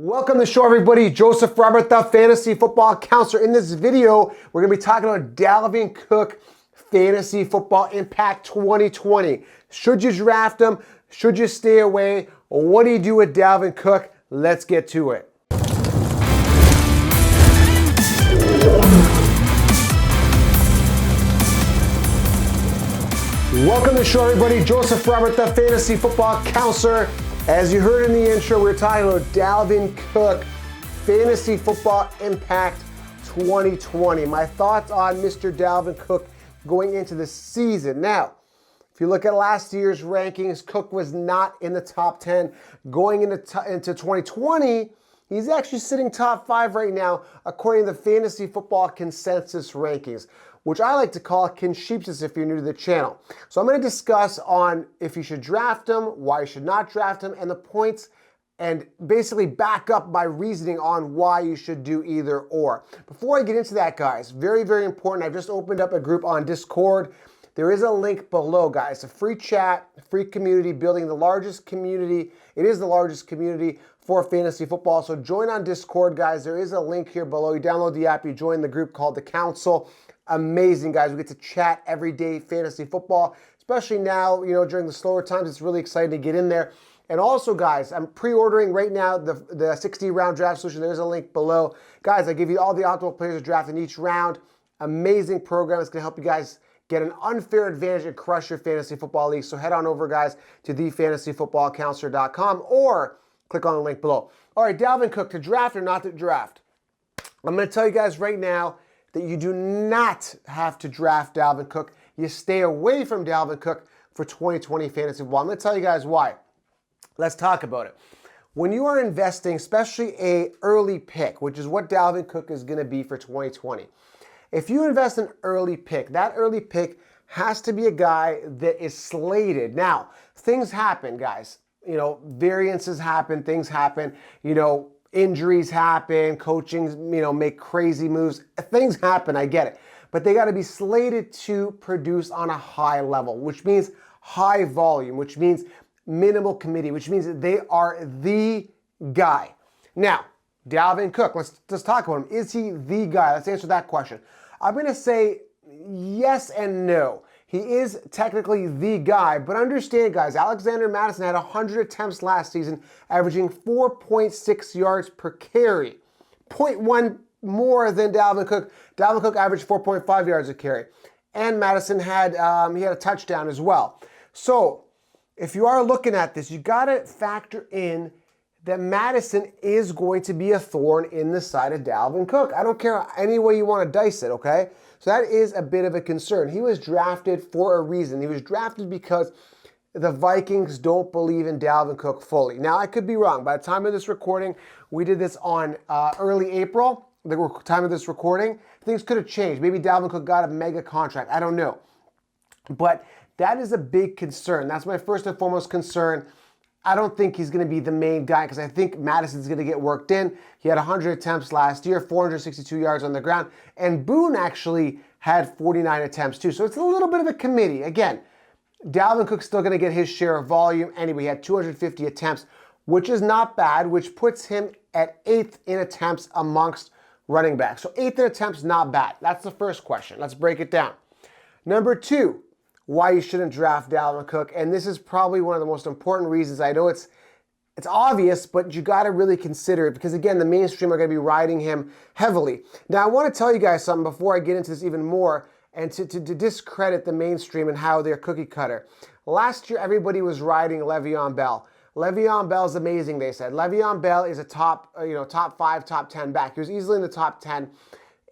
Welcome to the show, everybody. Joseph Robert, the fantasy football counselor. In this video, we're going to be talking about Dalvin Cook Fantasy Football Impact 2020. Should you draft him? Should you stay away? What do you do with Dalvin Cook? Let's get to it. Welcome to the show, everybody. Joseph Robert, the fantasy football counselor. As you heard in the intro, we're talking about Dalvin Cook Fantasy Football Impact 2020. My thoughts on Mr. Dalvin Cook going into the season. Now, if you look at last year's rankings, Cook was not in the top 10. Going into 2020, he's actually sitting top 5 right now, according to the Fantasy Football Consensus rankings, which I like to call Consheepsis if you're new to the channel. So I'm going to discuss on if you should draft him, why you should not draft him, and the points, and basically back up my reasoning on why you should do either or. Before I get into that, guys, very, very important, I've just opened up a group on Discord. There is a link below, guys, a free chat, free community, building the largest community. It is the largest community for fantasy football. So join on Discord, guys. There is a link here below. You download the app, you join the group called The Council. Amazing, guys. We get to chat every day fantasy football, especially now, during the slower times. It's really exciting to get in there. And also, guys, I'm pre-ordering right now the 60-round draft solution. There's a link below. Guys, I give you all the optimal players to draft in each round. Amazing program. It's going to help you guys get an unfair advantage and crush your fantasy football league. So head on over, guys, to thefantasyfootballcounselor.com or click on the link below. All right, Dalvin Cook, to draft or not to draft? I'm going to tell you guys right now that you do not have to draft Dalvin Cook. You stay away from Dalvin Cook for 2020 fantasy football. I'm going to tell you guys why. Let's talk about it. When you are investing, especially an early pick, which is what Dalvin Cook is going to be for 2020, if you invest an early pick, that early pick has to be a guy that is slated. Now, things happen, guys. Variances happen, things happen, injuries happen, coaching, make crazy moves. Things happen, I get it. But they got to be slated to produce on a high level, which means high volume, which means minimal committee, which means that they are the guy. Now, Dalvin Cook, let's talk about him. Is he the guy? Let's answer that question. I'm going to say yes and no. He is technically the guy, but understand, guys, Alexander Mattison had 100 attempts last season, averaging 4.6 yards per carry. 0.1 more than Dalvin Cook. Dalvin Cook averaged 4.5 yards a carry. And Mattison had a touchdown as well. So if you are looking at this, you got to factor in that Mattison is going to be a thorn in the side of Dalvin Cook. I don't care any way you want to dice it, okay? So that is a bit of a concern. He was drafted for a reason. He was drafted because the Vikings don't believe in Dalvin Cook fully. Now, I could be wrong. By the time of this recording, we did this on early April, the time of this recording. Things could have changed. Maybe Dalvin Cook got a mega contract. I don't know. But that is a big concern. That's my first and foremost concern. I don't think he's going to be the main guy because I think Madison's going to get worked in. He had 100 attempts last year, 462 yards on the ground, and Boone actually had 49 attempts too. So it's a little bit of a committee. Again, Dalvin Cook's still going to get his share of volume anyway. He had 250 attempts, which is not bad, which puts him at 8th in attempts amongst running backs. So 8th in attempts, not bad. That's the first question. Let's break it down. Number 2. Why you shouldn't draft Dalvin Cook, and this is probably one of the most important reasons. I know it's obvious, but you got to really consider it because, again, the mainstream are going to be riding him heavily. Now, I want to tell you guys something before I get into this even more and to discredit the mainstream and how they're cookie cutter. Last year, everybody was riding Le'Veon Bell. Le'Veon Bell's amazing, they said. Le'Veon Bell is a top 5, top 10 back. He was easily in the top 10.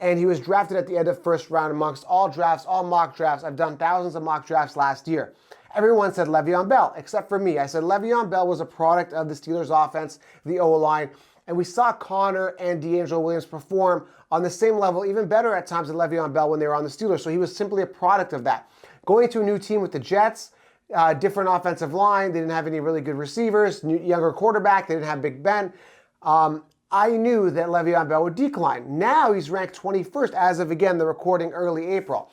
And he was drafted at the end of first round amongst all drafts, all mock drafts. I've done thousands of mock drafts last year. Everyone said Le'Veon Bell, except for me. I said Le'Veon Bell was a product of the Steelers offense, the O-line, and we saw Connor and D'Angelo Williams perform on the same level, even better at times than Le'Veon Bell when they were on the Steelers. So he was simply a product of that. Going to a new team with the Jets, different offensive line, they didn't have any really good receivers, younger quarterback, they didn't have Big Ben. I knew that Le'Veon Bell would decline. Now he's ranked 21st as of, again, the recording early April.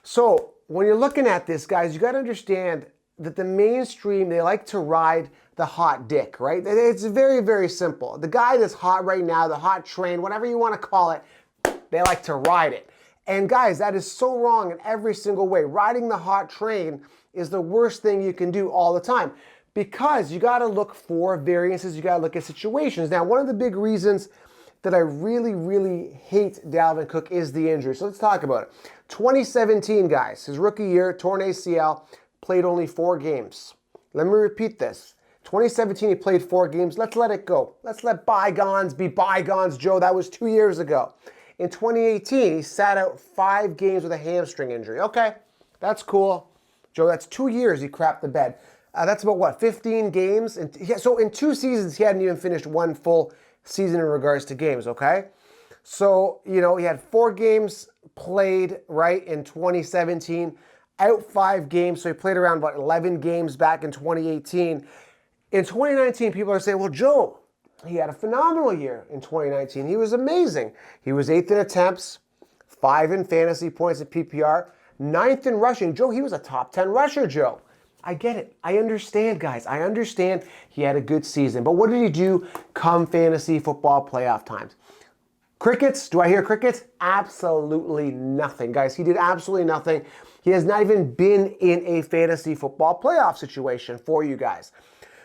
So when you're looking at this, guys, you got to understand that the mainstream, they like to ride the hot dick, right? It's very, very simple. The guy that's hot right now, the hot train, whatever you want to call it, they like to ride it. And guys, that is so wrong in every single way. Riding the hot train is the worst thing you can do all the time, because you got to look for variances. You got to look at situations. Now, one of the big reasons that I really, really hate Dalvin Cook is the injury. So let's talk about it. 2017, guys, his rookie year, torn ACL, played only 4 games. Let me repeat this. 2017, he played 4 games. Let's let it go. Let's let bygones be bygones, Joe. That was 2 years ago. In 2018, he sat out 5 games with a hamstring injury. Okay, that's cool. Joe, that's 2 years he crapped the bed. That's about, what, 15 games? So in 2 seasons, he hadn't even finished 1 full season in regards to games, okay? So, you know, he had 4 games played, right, in 2017, out 5 games. So he played around, what, 11 games back in 2018. In 2019, people are saying, well, Joe, he had a phenomenal year in 2019. He was amazing. He was 8th in attempts, 5 in fantasy points at PPR, 9th in rushing. Joe, he was a top 10 rusher, Joe. I get it. I understand, guys. I understand he had a good season. But what did he do come fantasy football playoff times? Crickets? Do I hear crickets? Absolutely nothing, guys. He did absolutely nothing. He has not even been in a fantasy football playoff situation for you guys.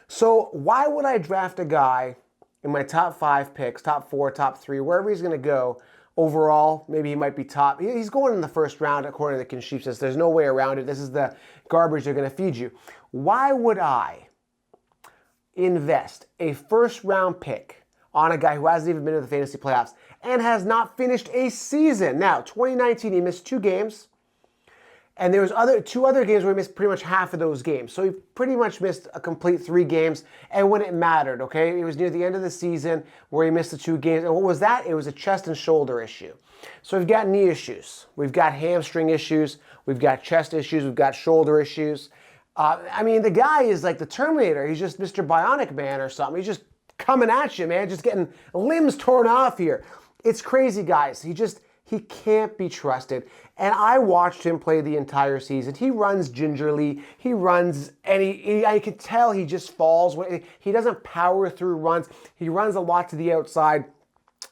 So why would I draft a guy in my top 5 picks, top 4, top 3, wherever he's going to go overall? Maybe he might be top. He's going in the first round according to the Concheapsis. There's no way around it. This is the garbage they're going to feed you. Why would I invest a first round pick on a guy who hasn't even been in the fantasy playoffs and has not finished a season? Now, 2019, he missed 2 games. And there was 2 other games where he missed pretty much half of those games. So he pretty much missed a complete 3 games. And when it mattered, okay? It was near the end of the season where he missed the 2 games. And what was that? It was a chest and shoulder issue. So we've got knee issues. We've got hamstring issues. We've got chest issues. We've got shoulder issues. I mean, the guy is like the Terminator. He's just Mr. Bionic Man or something. He's just coming at you, man. Just getting limbs torn off here. It's crazy, guys. He can't be trusted. And I watched him play the entire season. He runs gingerly. He runs, and I could tell he just falls. He doesn't power through runs. He runs a lot to the outside.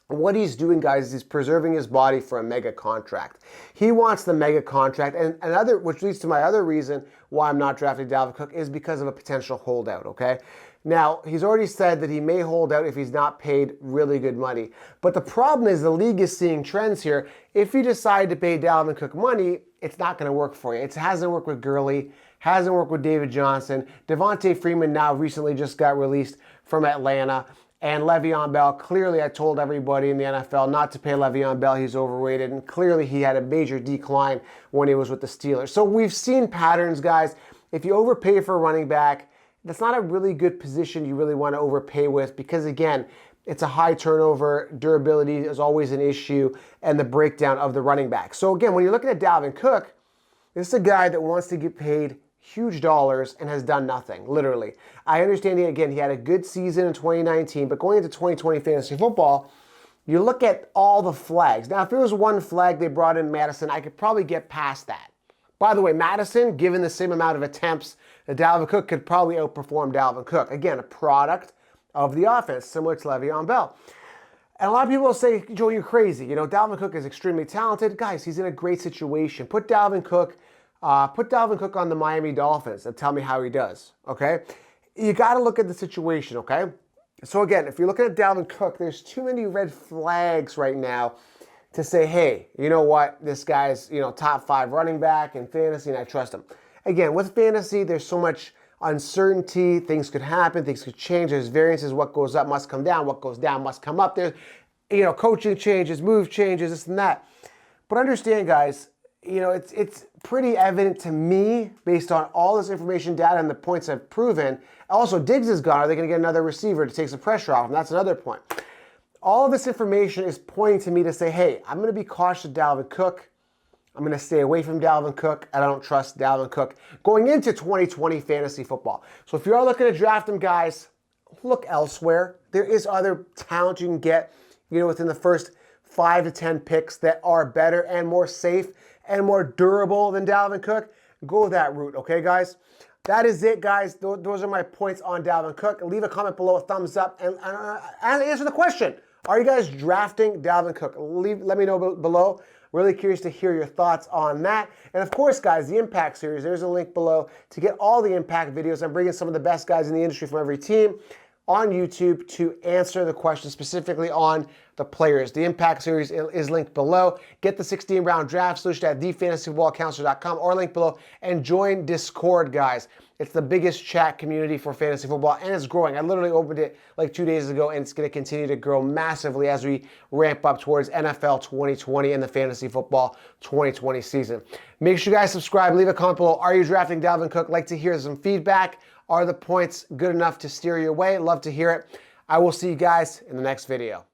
What he's doing, guys, is he's preserving his body for a mega contract. He wants the mega contract. And another, which leads to my other reason why I'm not drafting Dalvin Cook, is because of a potential holdout, okay? Now, he's already said that he may hold out if he's not paid really good money. But the problem is the league is seeing trends here. If you decide to pay Dalvin Cook money, it's not going to work for you. It hasn't worked with Gurley, hasn't worked with David Johnson. Devontae Freeman now recently just got released from Atlanta. And Le'Veon Bell, clearly I told everybody in the NFL not to pay Le'Veon Bell. He's overrated. And clearly he had a major decline when he was with the Steelers. So we've seen patterns, guys. If you overpay for a running back, that's not a really good position you really want to overpay with, because, again, it's a high turnover. Durability is always an issue, and the breakdown of the running back. So, again, when you're looking at Dalvin Cook, this is a guy that wants to get paid huge dollars and has done nothing, literally. I understand, he had a good season in 2019, but going into 2020 fantasy football, you look at all the flags. Now, if there was one flag they brought in Madison, I could probably get past that. By the way, Madison, given the same amount of attempts, Dalvin Cook could probably outperform Dalvin Cook. Again, a product of the offense, similar to Le'Veon Bell. And a lot of people will say, Joe, you're crazy. You know, Dalvin Cook is extremely talented. Guys, he's in a great situation. Put Dalvin Cook on the Miami Dolphins and tell me how he does, okay? You got to look at the situation, okay? So again, if you're looking at Dalvin Cook, there's too many red flags right now to say, hey, you know what? This guy's, top 5 running back in fantasy, and I trust him. Again, with fantasy, there's so much uncertainty. Things could happen. Things could change. There's variances. What goes up must come down. What goes down must come up. There's, coaching changes, move changes, this and that. But understand, guys, it's pretty evident to me, based on all this information, data, and the points I've proven. Also, Diggs is gone. Are they going to get another receiver to take some pressure off him? That's another point. All of this information is pointing to me to say, hey, I'm going to be cautious of Dalvin Cook. I'm going to stay away from Dalvin Cook. I don't trust Dalvin Cook going into 2020 fantasy football. So if you are looking to draft him, guys, look elsewhere. There is other talent you can get, within the first 5 to 10 picks that are better and more safe and more durable than Dalvin Cook. Go that route, okay, guys? that is it, guys. Those are my points on Dalvin Cook. Leave a comment below, a thumbs up, and answer the question. Are you guys drafting Dalvin Cook? Let me know below. Really curious to hear your thoughts on that. And of course, guys, the Impact Series, there's a link below to get all the Impact videos. I'm bringing some of the best guys in the industry from every team on YouTube to answer the questions specifically on the players. The Impact Series is linked below. Get the 16-round draft solution at thefantasyfootballcounselor.com or link below and join Discord, guys. It's the biggest chat community for fantasy football, and it's growing. I literally opened it like 2 days ago, and it's going to continue to grow massively as we ramp up towards NFL 2020 and the fantasy football 2020 season. Make sure you guys subscribe. Leave a comment below. Are you drafting Dalvin Cook? Like to hear some feedback. Are the points good enough to steer your way? Love to hear it. I will see you guys in the next video.